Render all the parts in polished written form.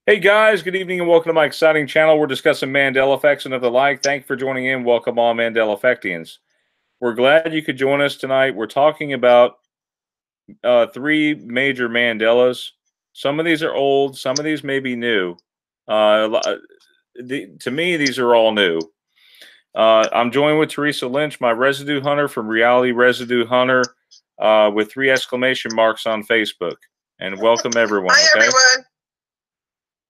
Hey guys, good evening and welcome to my exciting channel. We're discussing Mandela effects and of the like. Thank you for joining in. Welcome all Mandela effectians. We're glad you could join us tonight. We're talking about three major Mandelas. Some of these are old, some of these may be new. To me, these are all new. I'm joined with Theresa Lynch, my residue hunter from Reality Residue Hunter, with 3 exclamation marks on Facebook. And welcome everyone. Hi, okay? everyone.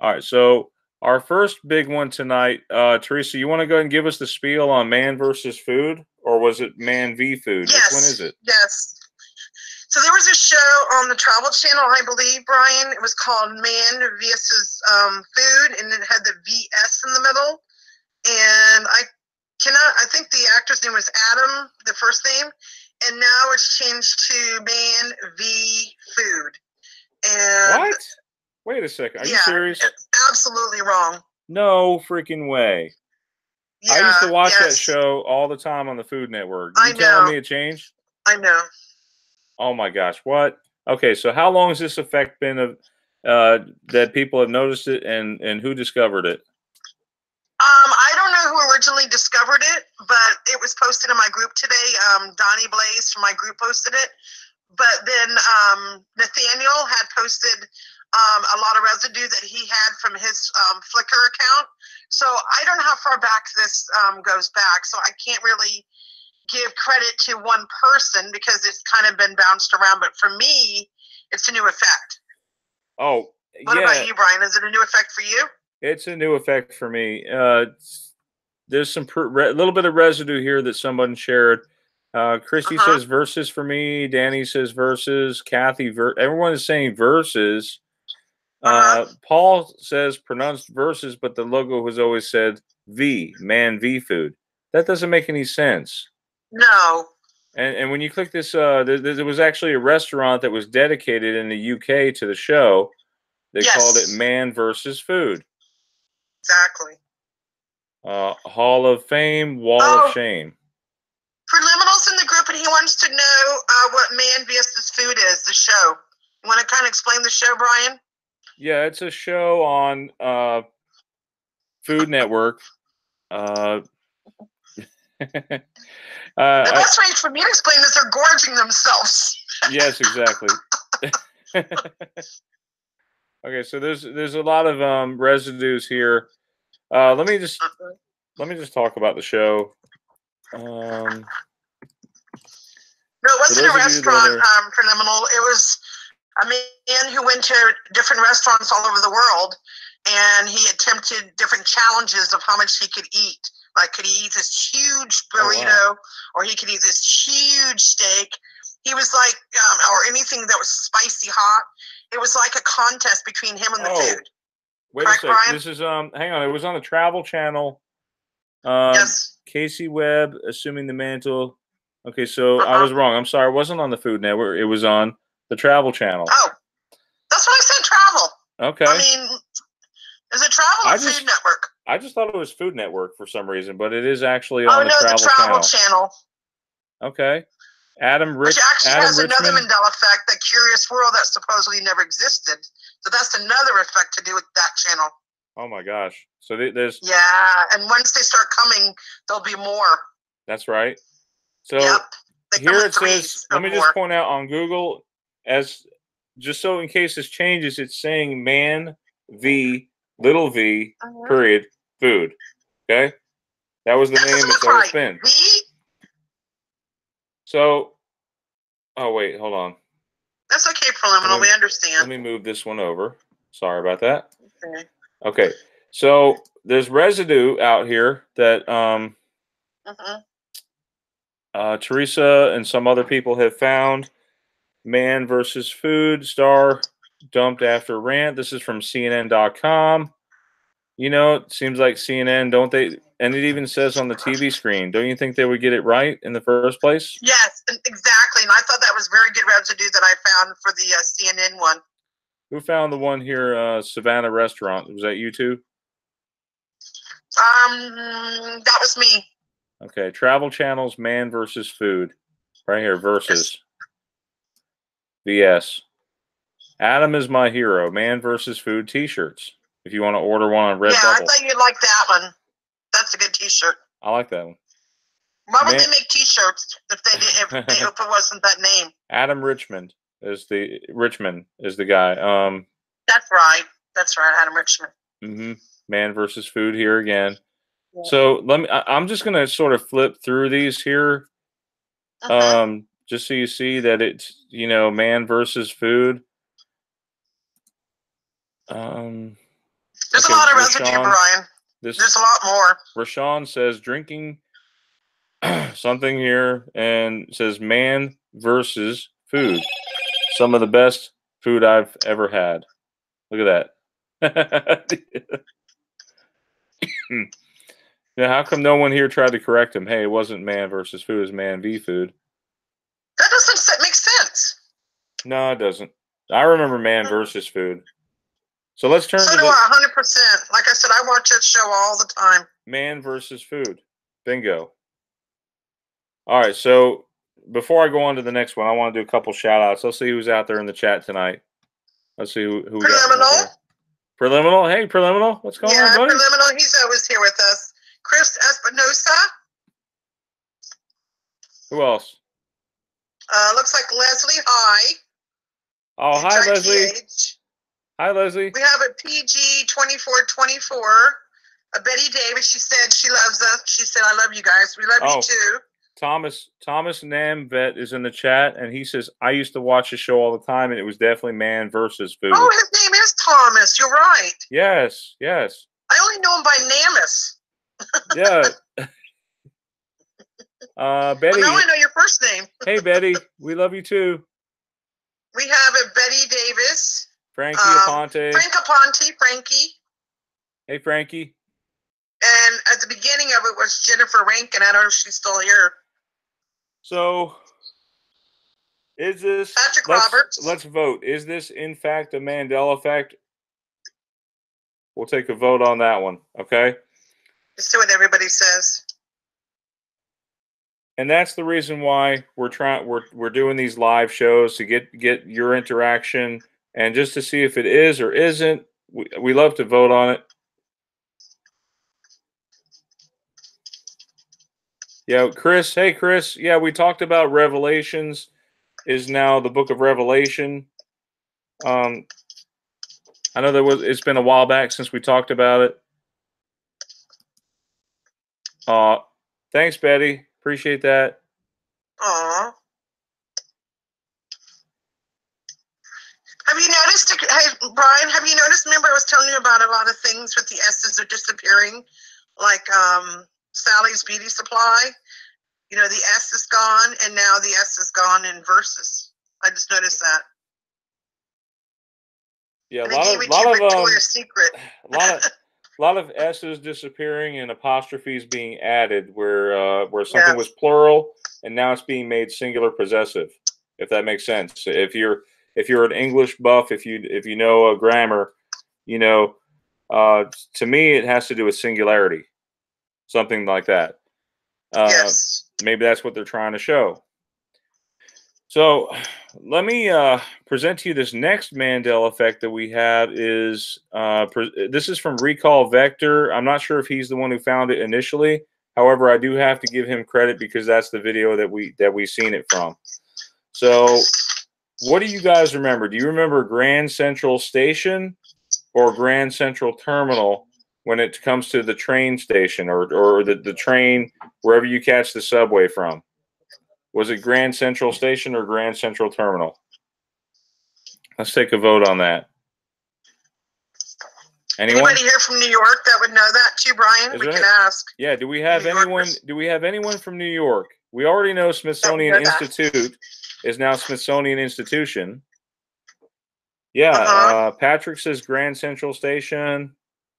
All right, so our first big one tonight, Theresa, you want to go ahead and give us the spiel on Man versus Food, or was it Man v Food? Yes. Which one is it? Yes. So there was a show on the Travel Channel, I believe, Brian. It was called Man vs. Food, and it had the VS in the middle. And I think the actor's name was Adam, the first name, and now it's changed to Man v Food. And what? Wait a second. Are you serious? It's absolutely wrong. No freaking way. Yeah, I used to watch that show all the time on the Food Network. You telling me it changed? I know. Oh my gosh, what? Okay, so how long has this effect been of that people have noticed it, and who discovered it? I don't know who originally discovered it, but it was posted in my group today. Donnie Blaze from my group posted it. But then Nathaniel had posted a lot of residue that he had from his Flickr account. So I don't know how far back this goes back. So I can't really give credit to one person because it's kind of been bounced around. But for me, it's a new effect. Oh, what about you, Brian? Is it a new effect for you? It's a new effect for me. There's some little bit of residue here that someone shared. Christy says versus for me. Danny says versus. Kathy, everyone is saying versus. Paul says pronounced versus, but the logo has always said V, Man V Food. That doesn't make any sense. No. And when you click this, there was actually a restaurant that was dedicated in the UK to the show. They called it Man versus Food. Exactly. Hall of Fame, Wall of Shame. Preliminals in the group, and he wants to know what Man vs. Food is, the show. You want to kind of explain the show, Brian? Yeah, it's a show on Food Network. The best way for me to explain this, they're gorging themselves. Yes, exactly. Okay, so there's a lot of residues here. Let me just talk about the show. No, it wasn't a restaurant, Preliminal. It was a man who went to different restaurants all over the world, and he attempted different challenges of how much he could eat. Like, could he eat this huge burrito, or he could eat this huge steak? He was like, or anything that was spicy hot. It was like a contest between him and the food. Wait a second. This is hang on. It was on the Travel Channel. Yes. Casey Webb, Assuming the Mantle. Okay, so I was wrong. I'm sorry. It wasn't on the Food Network. It was on the Travel Channel. Oh, that's what I said. Travel. Okay. I mean, is it Travel or Food Network? I just thought it was Food Network for some reason, but it is actually on the Travel Channel. Okay. Adam Which actually has another Mandela effect, that curious world that supposedly never existed. So that's another effect to do with that channel. Oh my gosh. So there's... Yeah, and once they start coming, there'll be more. That's right. So here it says, let me just point out on Google, just so in case this changes, it's saying Man v little v period food. Okay? That was the name it's always been. So, oh wait, hold on. That's okay, Preliminal. We understand. Let me move this one over. Sorry about that. Okay. So there's residue out here that Theresa and some other people have found. Man versus Food star dumped after rant. This is from CNN.com. You know, it seems like CNN, don't they? And it even says on the TV screen. Don't you think they would get it right in the first place? Yes, exactly. And I thought that was very good residue that I found for the CNN one. Who found the one here, Savannah Restaurant? Was that you two? That was me. Okay, Travel Channel's Man versus Food. Right here, versus. VS. Adam is my hero. Man versus Food t-shirts. If you want to order one on Redbubble. Yeah, I thought you'd like that one. That's a good T-shirt. I like that one. Why would they make T-shirts if they did, if it wasn't that name? Adam Richmond is the guy. That's right. That's right, Adam Richmond. Man versus Food here again. Yeah. So I'm just gonna sort of flip through these here, just so you see that it's Man versus Food. There's a lot of residue, Brian. There's a lot more. Rashawn says drinking something here and says Man versus Food. Some of the best food I've ever had. Look at that. Now, how come no one here tried to correct him? Hey, it wasn't Man versus Food, it was Man v Food. That doesn't make sense. No, it doesn't. I remember Man versus Food. So let's turn to do I, 100%. Like I said, I watch that show all the time. Man versus Food. Bingo. All right, so before I go on to the next one, I want to do a couple shout-outs. Let's see who's out there in the chat tonight. Let's see who we got. Preliminal? Hey, Preliminal. What's going on, buddy? Preliminal. He's always here with us. Chris Espinosa. Who else? Looks like Leslie. Hi. Oh, hi, Leslie. Hi, Leslie. We have a PG2424. Betty Davis. She said she loves us. She said, I love you guys. We love you too. Thomas Namvet is in the chat, and he says, I used to watch the show all the time, and it was definitely Man versus Food. Oh, his name is Thomas. You're right. Yes, yes. I only know him by Namus. Yeah. Betty. Well, now I know your first name. Hey, Betty. We love you too. We have a Betty Davis. Frankie Aponte. Frank Aponte. Frankie. Hey, Frankie. And at the beginning of it was Jennifer Rankin. I don't know if she's still here. So, is this... Patrick Roberts. Let's vote. Is this, in fact, a Mandela effect? We'll take a vote on that one, okay? Let's see what everybody says. And that's the reason why we're doing these live shows, to get your interaction and just to see if it is or isn't. We love to vote on it. Yeah, Chris. Hey, Chris. Yeah, we talked about Revelations is now the book of Revelation. I know it's been a while back since we talked about it. Thanks, Betty. Appreciate that. Aw. Have you noticed, hey, Brian, have you noticed, remember I was telling you about a lot of things with the S's are disappearing, like Sally's Beauty Supply? You know, the S is gone, and now the S is gone in verses. I just noticed that. Yeah, a lot of S's disappearing and apostrophes being added where something was plural and now it's being made singular possessive, if that makes sense. If you're an English buff, if you know grammar, you know, to me it has to do with singularity, something like that. Yes. Maybe that's what they're trying to show. So let me present to you this next Mandela effect that we have. This is from Recall Vector. I'm not sure if he's the one who found it initially. However, I do have to give him credit because that's the video that we seen it from. So what do you guys remember? Do you remember Grand Central Station or Grand Central Terminal when it comes to the train station or the train, wherever you catch the subway from? Was it Grand Central Station or Grand Central Terminal? Let's take a vote on that. Anybody here from New York that would know that too, Brian? We can ask. Yeah, do we have anyone? Do we have anyone from New York? We already know Smithsonian Institute is now Smithsonian Institution. Yeah, Patrick says Grand Central Station.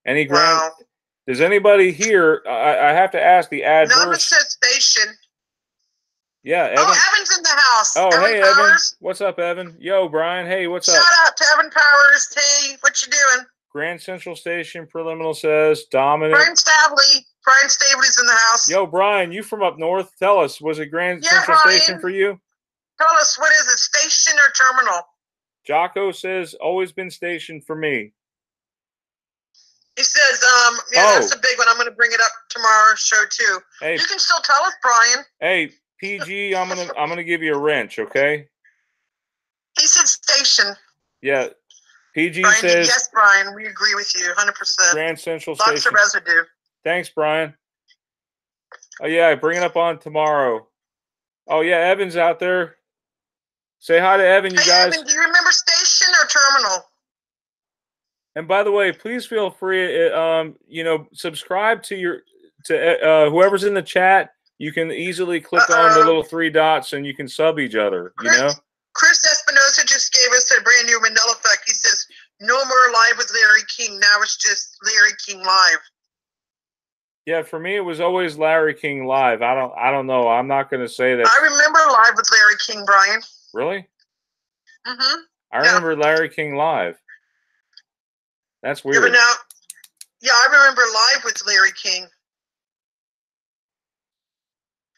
Does anybody here? I have to ask the adverse. No, it says station. Yeah, Evin. Oh, Evan's in the house. Oh, Evan hey, Powers. Evan. What's up, Evan? Yo, Brian. Hey, what's up? Shout out to Evan Powers. Hey, what you doing? Grand Central Station, Preliminal says. Dominic. Brian Stavely. Brian Stavely's in the house. Yo, Brian, you from up north. Tell us, was it Grand Central Station for you? Tell us, what is it, station or terminal? Jocko says, always been station for me. He says, yeah, that's a big one. I'm going to bring it up tomorrow's show too. Hey, you can still tell us, Brian. Hey, PG, I'm gonna give you a wrench, okay? He said station. Yeah, PG Brian, says. Yes, Brian, we agree with you, 100%. Grand Central Lots Station. Lots of residue. Thanks, Brian. Oh yeah, bring it up on tomorrow. Oh yeah, Evan's out there. Say hi to Evin, you guys. Evin, do you remember station or terminal? And by the way, please feel free, subscribe to whoever's in the chat. You can easily click on the little 3 dots and you can sub each other, Chris Espinosa just gave us a brand new Mandela effect. He says, no more Live with Larry King. Now it's just Larry King Live. Yeah, for me, it was always Larry King Live. I don't know. I'm not going to say that. I remember Live with Larry King, Brian. Really? Mm-hmm. I remember Larry King Live. That's weird. Yeah, but now, I remember Live with Larry King.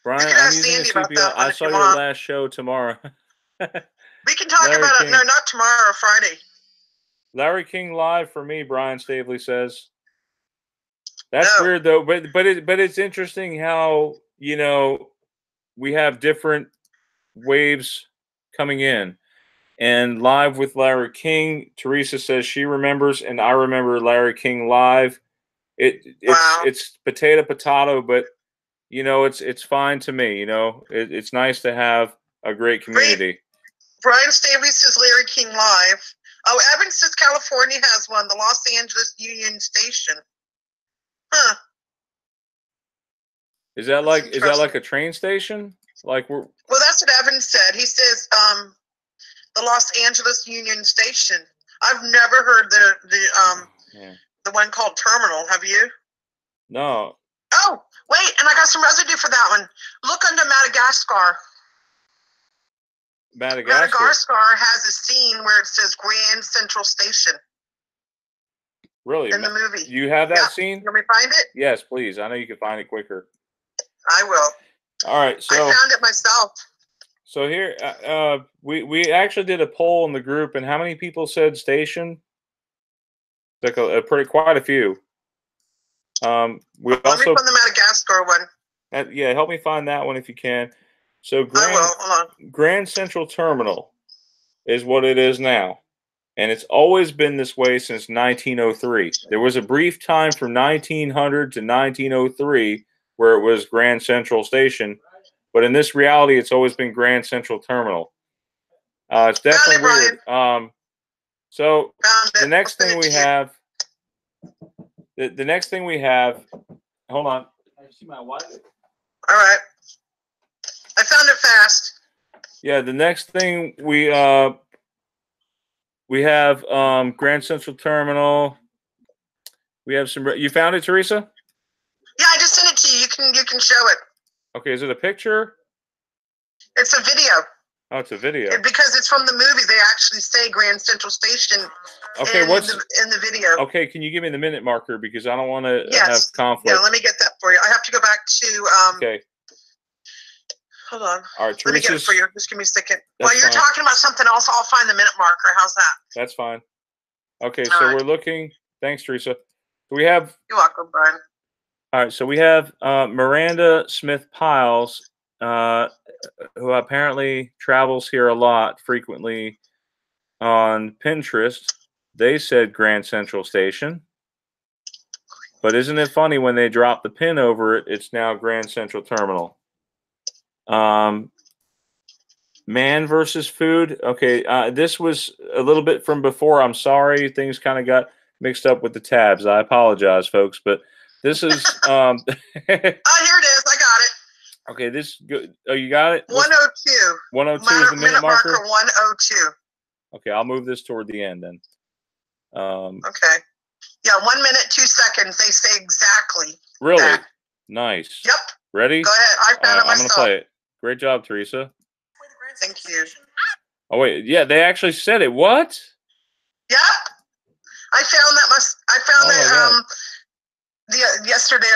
Brian, I'm using a CPL. I saw your last show tomorrow. We can talk about it. No, not tomorrow, Friday. Larry King Live for me, Brian Stavely says. That's weird though, but it's interesting how, we have different waves coming in. And Live with Larry King, Theresa says she remembers, and I remember Larry King Live. It's potato, but it's fine to me. It's nice to have a great community. Brian Stavely says Larry King Live. Oh, Evin says California has one, the Los Angeles Union Station. Huh. Is that like a train station? Well, that's what Evin said. He says the Los Angeles Union Station. I've never heard the one called Terminal. Have you? No. Oh, wait, and I got some residue for that one. Look under Madagascar. Madagascar has a scene where it says Grand Central Station. Really? In the movie. You have that scene? Can we find it? Yes, please. I know you can find it quicker. I will. All right. So I found it myself. So here, we actually did a poll in the group, and how many people said station? Like quite a few. We Let me find the Madagascar one. Yeah, help me find that one if you can. So I will. Hold on. Grand Central Terminal is what it is now. And it's always been this way since 1903. There was a brief time from 1900 to 1903 where it was Grand Central Station. But in this reality, it's always been Grand Central Terminal. It's definitely weird. So the next thing we have, the next thing we have, hold on. I see my wife. All right. I found it fast. Yeah, the next thing we have Grand Central Terminal. We have some. You found it, Theresa? Yeah, I just sent it to you. You can show it. Okay, is it a picture? It's a video. Oh, it's a video. Because it's from the movie. They actually say Grand Central Station. Okay, in the video? Okay, can you give me the minute marker because I don't want to have conflict. Yeah, let me get that for you. I have to go back to. Okay. Hold on. All right, let me get it for you. Just give me a second. While you're talking about something else, I'll find the minute marker. How's that? That's fine. Okay, so we're looking. Thanks, Theresa. We have. You're welcome, Brian. All right, so we have Miranda Smith Piles, who apparently travels here a lot, frequently on Pinterest. They said Grand Central Station. But isn't it funny when they drop the pin over it, it's now Grand Central Terminal. Man versus Food. Okay, this was a little bit from before. I'm sorry. Things kind of got mixed up with the tabs. I apologize, folks. But this is... oh, here it is. I got it. Okay, this... Oh, you got it? 102. 102 is the minute marker? 102. Okay, I'll move this toward the end then. Okay. Yeah, 1 minute, 2 seconds. They say exactly. Really? That. Nice. Yep. Ready? Go ahead. I found it myself. I'm going to play it. Great job, Theresa. Thank you. Oh, wait. Yeah, they actually said it. What? Yep. I found that. Yesterday.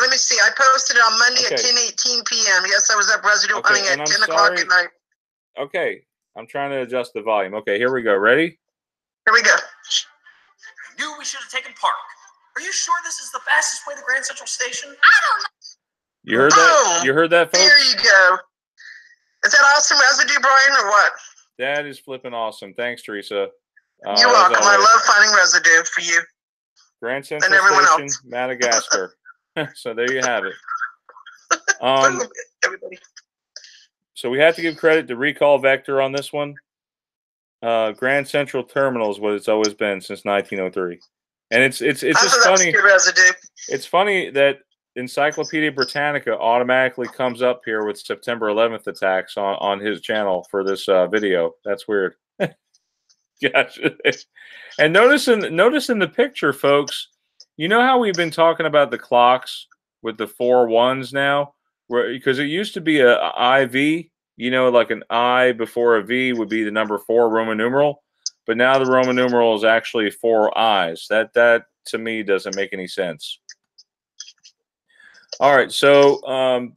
Let me see. I posted it on Monday at 10:18 p.m. Yes, I was up residue hunting at 10 o'clock at night. Okay. I'm trying to adjust the volume. Okay, here we go. Ready? Here we go. I knew we should have taken Park. Are you sure this is the fastest way to Grand Central Station? I don't know. You heard that? You heard that, folks? There you go. Is that awesome residue, Brian, or what? That is flipping awesome. Thanks, Theresa. You're welcome. I love finding residue for you. Grand Central Station, Madagascar. So there you have it. Everybody. So we have to give credit to Recall Vector on this one. Grand Central Terminal is what it's always been since 1903, and it's just funny. It's funny that Encyclopedia Britannica automatically comes up here with September 11th attacks on his channel for this video. That's weird. Gosh. And notice in the picture, folks. You know how we've been talking about the clocks with the 4 1s now, because it used to be a IV. You know, like an I before a V would be the number 4 Roman numeral, but now the Roman numeral is actually 4 I's. That to me doesn't make any sense. All right, so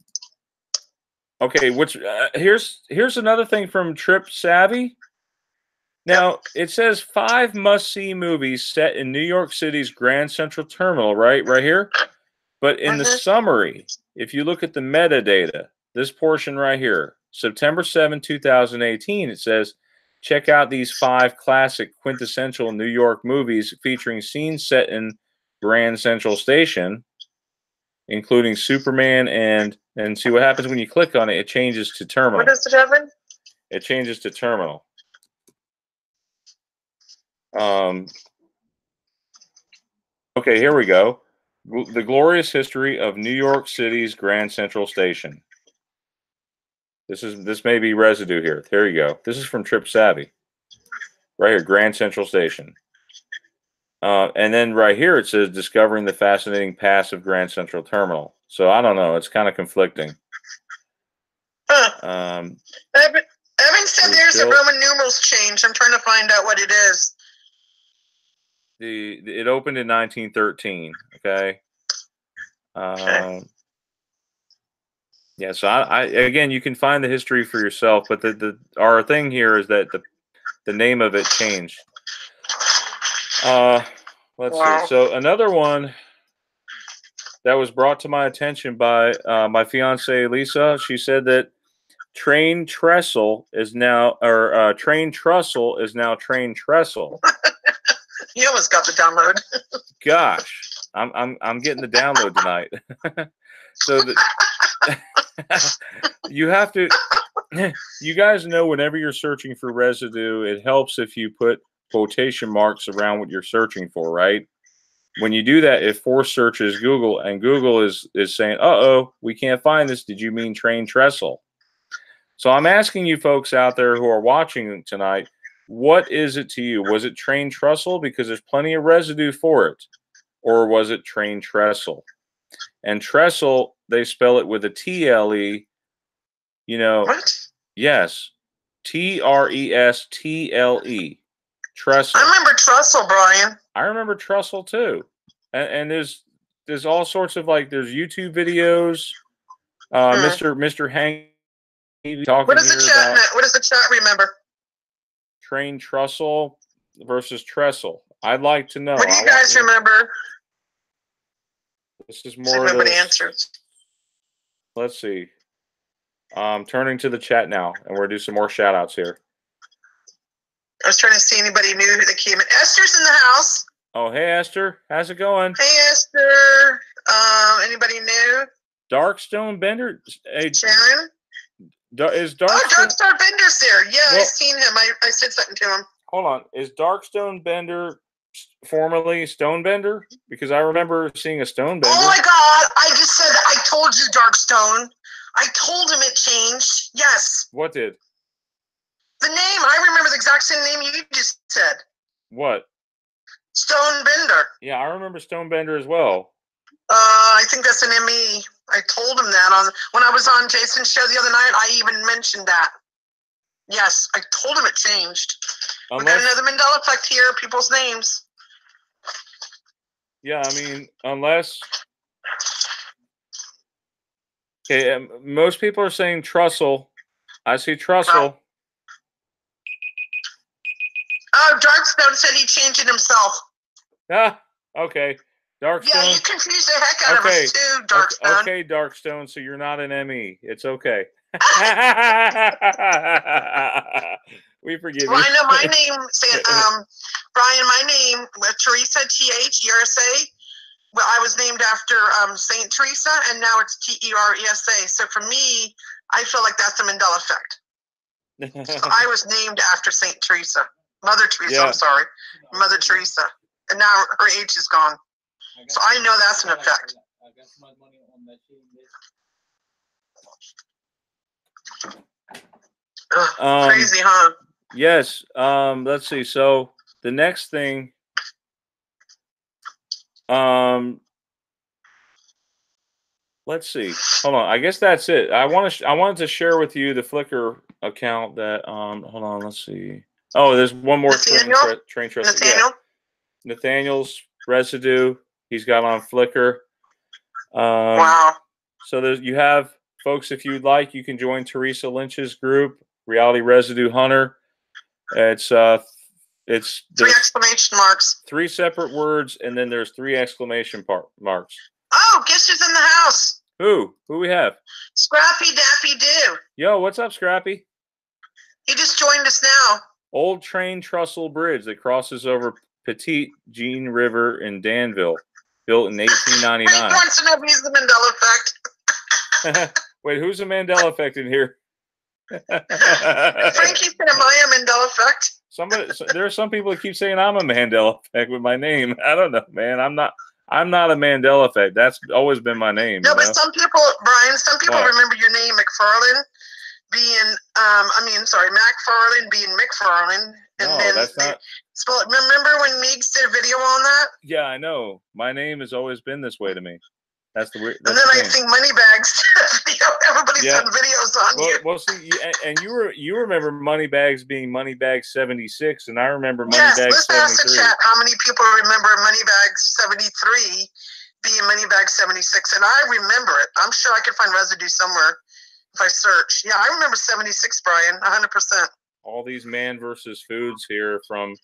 okay, here's another thing from Trip Savvy. Now it says 5 must-see movies set in New York City's Grand Central Terminal, right here. But in the summary, if you look at the metadata, this portion right here. September 7, 2018, it says, check out these 5 classic quintessential New York movies featuring scenes set in Grand Central Station, including Superman and see what happens when you click on it. It changes to Terminal. What does it happen? It changes to Terminal. Okay, here we go. The Glorious History of New York City's Grand Central Station. This may be residue here. There you go. This is from Trip Savvy. Right here, Grand Central Station. And then right here it says discovering the fascinating past of Grand Central Terminal. So I don't know. It's kind of conflicting. Evin said there's a Roman numerals change. I'm trying to find out what it is. It opened in 1913. Okay. Okay. Yeah, so I again, you can find the history for yourself, but our thing here is that the name of it changed. Let's see. So another one that was brought to my attention by my fiance Lisa. She said that Trestle is now Train Trussel is now Train Trestle. You almost got the download. Gosh, I'm getting the download tonight. So you have to. You guys know whenever you're searching for residue, it helps if you put quotation marks around what you're searching for, right? When you do that, it force searches Google, and Google is saying, "Uh-oh, we can't find this. Did you mean Train Trestle?" So I'm asking you folks out there who are watching tonight, what is it to you? Was it Train Trussel? Because there's plenty of residue for it. Or was it Train Trestle? And Trestle, they spell it with a T-L-E. You know, what? Yes. T-R-E-S-T-L-E. Trestle. I remember Trussel, Brian. I remember Trussel too. And there's all sorts of there's YouTube videos. Mr. Hank talking. What does the chat what does the chat remember? Train Trussel versus Trestle. I'd like to know. What do you guys remember? This is more. Nobody answers. Let's see. Turning to the chat now, and we're gonna do some more shout outs here. I was trying to see anybody new that came in. Esther's in the house. Oh, hey Esther, how's it going? Hey Esther. Anybody new? Darkstone Bender. Hey, Sharon. Is Darkstone? Oh, Darkstar Bender's there. Yeah, well, I've seen him. I said something to him. Hold on. Is Darkstone Bender formerly Stonebender? Because I remember seeing a Stonebender. Oh my God! I just said I told you, Darkstone. I told him it changed. Yes. What did? The name. I remember the exact same name you just said. What? Stonebender. Yeah, I remember Stonebender as well. I think that's an ME. I told him that when I was on Jason's show the other night. I even mentioned that. Yes, I told him it changed. We got another Mandela effect here. People's names. Yeah, I mean, unless. Okay, most people are saying Trussel. I see Trussel. Oh, Darkstone said he changed it himself. Ah, okay. Darkstone? Yeah, you confused the heck out of us too, Darkstone. Okay, Darkstone, so you're not an ME. It's okay. We forgive you. Well, I know my name, Brian, my name, Theresa, Theresa. Well, I was named after Saint Theresa, and now it's Teresa. So for me, I feel like that's the Mandela effect. So I was named after Saint Theresa. Mother Teresa, yeah. I'm sorry. Mother Teresa. And now her age is gone. So I know that's an effect. Crazy, huh? Yes. Let's see. So the next thing, let's see. Hold on. I guess that's it. I wanted to share with you the Flickr account that hold on, let's see. Oh, there's one more train Trestle. Nathaniel? Yeah. Nathaniel's Residue. He's got on Flickr. Wow. So you have folks, if you'd like, you can join Theresa Lynch's group, Reality Residue Hunter. It's 3 exclamation marks. 3 separate words, and then there's 3 exclamation marks. Oh, guess who's in the house? Who we have? Scrappy Dappy Doo. Yo, what's up, Scrappy? He just joined us now. Old train Trussel bridge that crosses over Petite Jean River in Danville, built in 1899. He wants to know if he's the Mandela effect. Wait, who's the Mandela effect in here? Frankie said, "Am I a Mandela effect?" There are some people that keep saying I'm a Mandela effect with my name. I don't know, man. I'm not a Mandela effect. That's always been my name. No, but some people, Brian, remember your name, McFarlane, being, McFarlane being McFarlane. And no, then that's not. Remember when Meegs did a video on that? Yeah, I know. My name has always been this way to me. That's the weird. And then I think Moneybags did a video. Everybody's done videos on you. Well, see, and you remember Moneybags being Moneybags 76, and I remember Moneybags 73. Let's ask the chat how many people remember Moneybags 73 being Moneybags 76, and I remember it. I'm sure I could find residue somewhere if I search. Yeah, I remember 76, Brian, 100%. All these Man versus Foods here from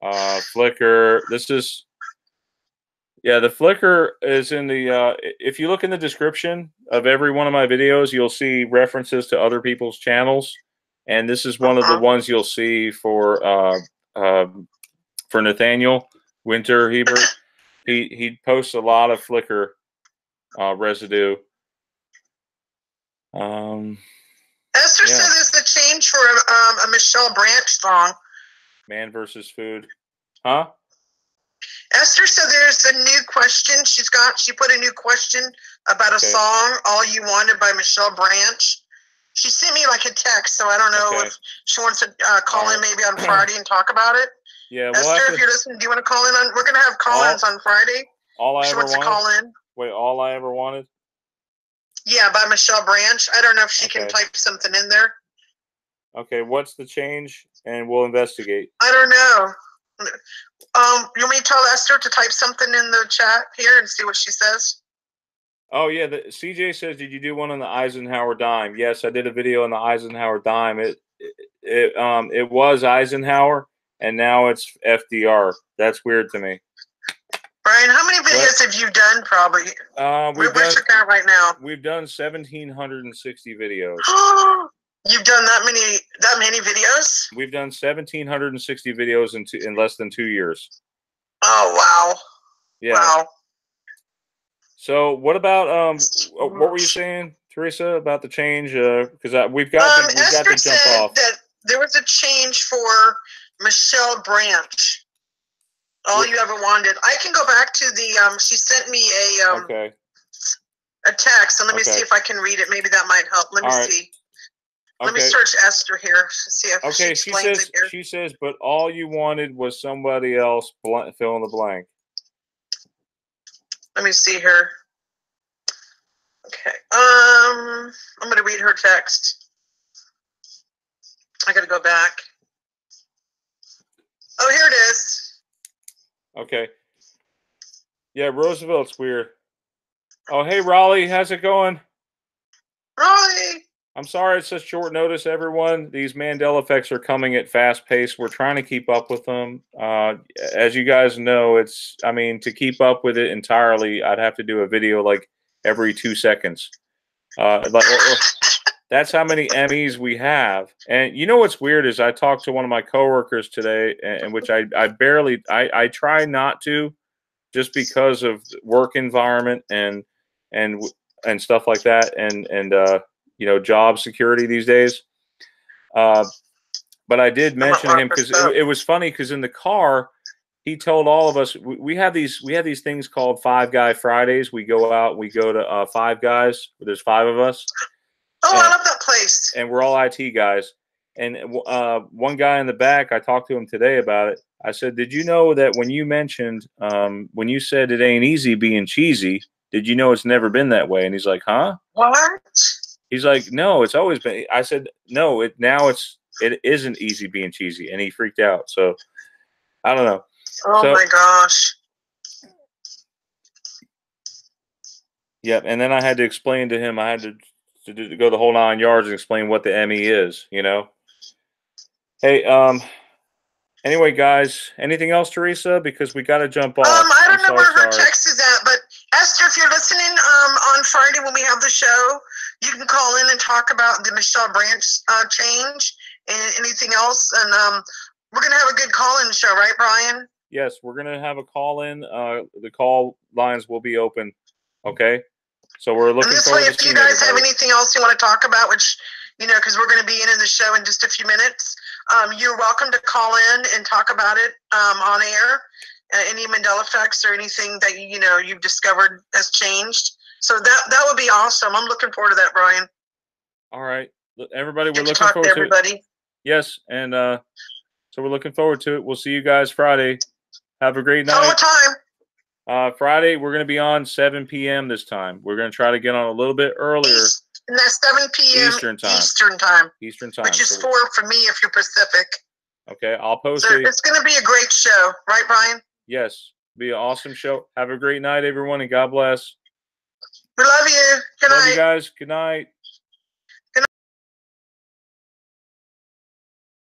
Flickr. This is. Yeah, the Flickr is in the, if you look in the description of every one of my videos, you'll see references to other people's channels. And this is one of the ones you'll see for Nathaniel Winter Hebert. He posts a lot of Flickr residue. Esther says it's a change for a Michelle Branch song. Man versus Food. Huh? Esther said there's a new question. She put a new question about a song, All You Wanted by Michelle Branch. She sent me like a text, so I don't know if she wants to call in maybe on Friday and talk about it. Yeah, Esther, if you're listening, do you want to call in on? We're gonna have call-ins on Friday. She wants to call in. Wait, All I Ever Wanted? Yeah, by Michelle Branch. I don't know if she can type something in there. Okay, what's the change? And we'll investigate. I don't know. You want me to tell Esther to type something in the chat here and see what she says? Oh yeah, CJ says, did you do one on the Eisenhower dime? Yes, I did a video on the Eisenhower dime. It was Eisenhower, and now it's FDR. That's weird to me. Brian, how many videos have you done? Probably. What's your count right now? We've done 1,760 videos. You've done that many videos? We've done 1,760 videos in less than 2 years. Oh wow! Yeah. Wow. So what about what were you saying, Theresa, about the change? Because we've got to jump off. That there was a change for Michelle Branch. All You Ever Wanted. I can go back to the. She sent me a text, and let me see if I can read it. Maybe that might help. Let me see. Let me search Esther here. See if she explains it here. She says, but all you wanted was somebody else. Fill in the blank. Let me see her. Okay. I'm going to read her text. I got to go back. Oh, here it is. Okay. Yeah, Roosevelt's weird. Oh, hey, Raleigh. How's it going? Raleigh. I'm sorry it's such short notice, everyone. These Mandela effects are coming at fast pace. We're trying to keep up with them. As you guys know, I mean, to keep up with it entirely, I'd have to do a video like every 2 seconds. That's how many Emmys we have. And you know what's weird is I talked to one of my coworkers today, in which I try not to, just because of work environment and stuff like that, and you know, job security these days. But I did mention him because it was funny, because in the car he told all of us we have these things called Five Guy Fridays. We go out, we go to Five Guys. There's 5 of us. Oh, I love that place. And we're all IT guys. And one guy in the back, I talked to him today about it. I said, did you know that when you mentioned, when you said it ain't easy being cheesy, did you know it's never been that way? And he's like, huh? What? He's like, no, it's always been. I said, no, it isn't easy being cheesy. And he freaked out. So I don't know. Oh my gosh. Yep. And then I had to explain to him, I had to go the whole 9 yards and explain what the Emmy is, you know? Hey, anyway, guys, anything else, Theresa? Because we got to jump off. I don't know where her text is at, but Esther, if you're listening, on Friday when we have the show, you can call in and talk about the Michelle Branch change and anything else. And we're going to have a good call-in show, right, Brian? Yes, we're going to have a call-in. The call lines will be open. Okay? So we're looking forward to seeing if you guys have anything else you want to talk about, which, you know, because we're going to be in the show in just a few minutes, you're welcome to call in and talk about it on air. Any Mandela effects or anything that you know you've discovered has changed. So that would be awesome. I'm looking forward to that, Brian. All right, everybody, we're looking forward to everybody. Yes, and so we're looking forward to it. We'll see you guys Friday. Have a great night. What time? Friday, we're going to be on 7 p.m. this time. We're going to try to get on a little bit earlier. And that's 7 p.m. Eastern time. Which is 4 for me if you're Pacific. Okay, I'll post it. It's going to be a great show. Right, Brian? Yes. Be an awesome show. Have a great night, everyone, and God bless. We love you. Good night. Love you guys. Good night.